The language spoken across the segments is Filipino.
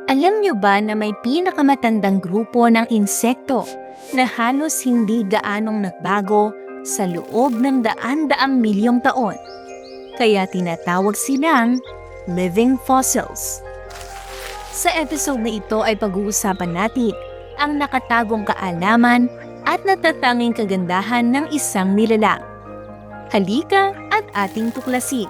Alam niyo ba na may pinakamatandang grupo ng insekto na halos hindi gaanong nagbago sa loob ng daan-daang milyong taon? Kaya tinatawag silang living fossils. Sa episode na ito ay pag-uusapan natin ang nakatagong kaalaman at natatanging kagandahan ng isang nilalang. Halika at ating tuklasin.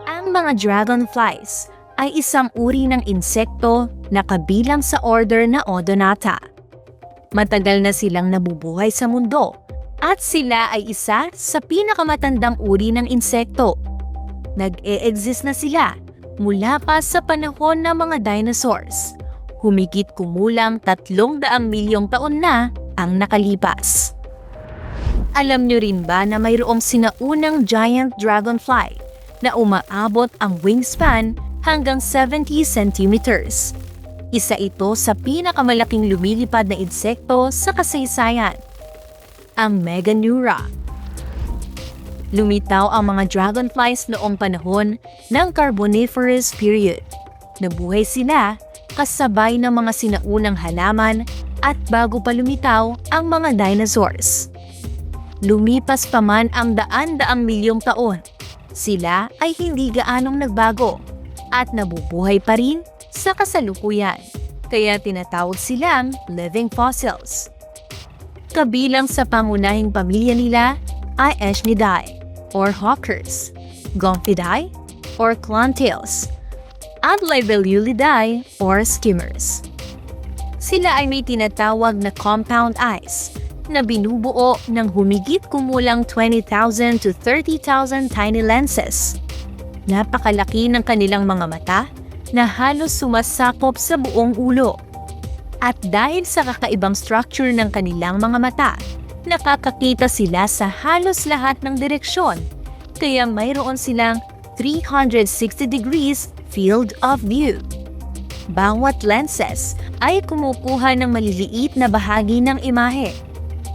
Ang mga dragonflies ay isang uri ng insekto na kabilang sa order na Odonata. Matagal na silang nabubuhay sa mundo at sila ay isa sa pinakamatandang uri ng insekto. Nag-e-exist na sila mula pa sa panahon ng mga dinosaurs. Humigit kumulang 300 milyong taon na ang nakalipas. Alam nyo rin ba na mayroong sinaunang giant dragonfly na umaabot ang wingspan hanggang 70 centimeters. Isa ito sa pinakamalaking lumilipad na insekto sa kasaysayan, ang Meganeura. Lumitaw ang mga dragonflies noong panahon ng Carboniferous period. Nabuhay sila kasabay ng mga sinaunang halaman at bago pa lumitaw ang mga dinosaurs. Lumipas pa man ang daan-daang milyong taon, sila ay hindi gaanong nagbago at nabubuhay pa rin sa kasalukuyan, kaya tinatawag silang living fossils. Kabilang sa pangunahing pamilya nila ay Echinidae or hawkers, Gomphidae or clowntails, at Libellulidae or skimmers. Sila ay may tinatawag na compound eyes na binubuo ng humigit kumulang 20,000 to 30,000 tiny lenses. Napakalaki ng kanilang mga mata na halos sumasakop sa buong ulo. At dahil sa kakaibang structure ng kanilang mga mata, nakakakita sila sa halos lahat ng direksyon, kaya mayroon silang 360 degrees field of view. Bawat lenses ay kumukuha ng maliliit na bahagi ng imahe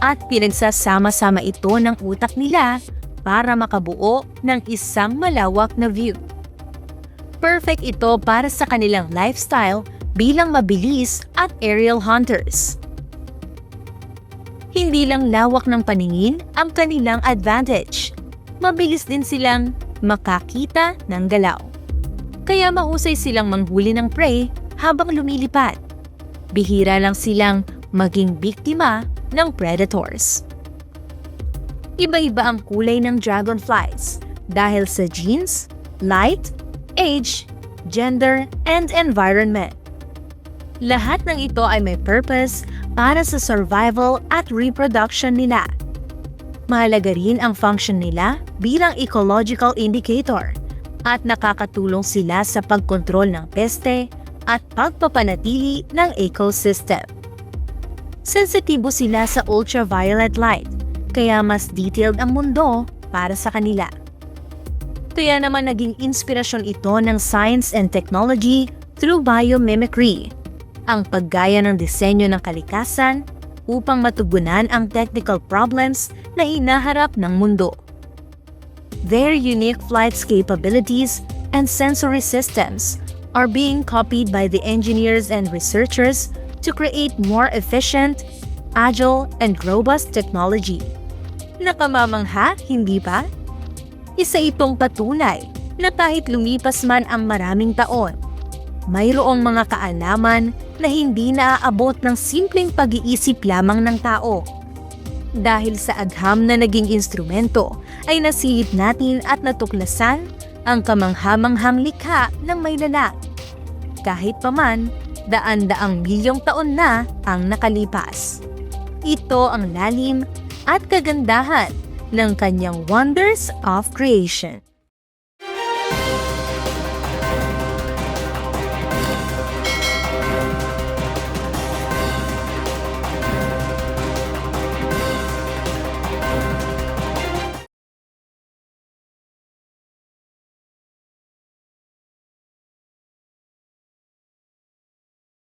at pinagsasama-sama ito ng utak nila para makabuo ng isang malawak na view. Perfect ito para sa kanilang lifestyle bilang mabilis at aerial hunters. Hindi lang lawak ng paningin ang kanilang advantage. Mabilis din silang makakita ng galaw. Kaya mahusay silang manghuli ng prey habang lumilipad. Bihira lang silang maging biktima ng predators. Iba-iba ang kulay ng dragonflies dahil sa genes, light, age, gender, and environment. Lahat ng ito ay may purpose para sa survival at reproduction nila. Mahalaga rin ang function nila bilang ecological indicator at nakakatulong sila sa pagkontrol ng peste at pagpapanatili ng ecosystem. Sensitibo sila sa ultraviolet light, kaya mas detailed ang mundo para sa kanila. Kaya naman naging inspirasyon ito ng science and technology through biomimicry, ang paggaya ng disenyo ng kalikasan upang matugunan ang technical problems na hinaharap ng mundo. Their unique flight capabilities and sensory systems are being copied by the engineers and researchers to create more efficient, agile, and robust technology. Nakamamangha, hindi ba? Isa itong patunay na kahit lumipas man ang maraming taon, mayroong mga kaalaman na hindi naaabot ng simpleng pag-iisip lamang ng tao. Dahil sa agham na naging instrumento, ay nasihit natin at natuklasan ang kamangha-manghang likha ng may lalang. Kahit paman, daan-daang milyong taon na ang nakalipas. Ito ang lalim at kagandahan ng kanyang wonders of creation.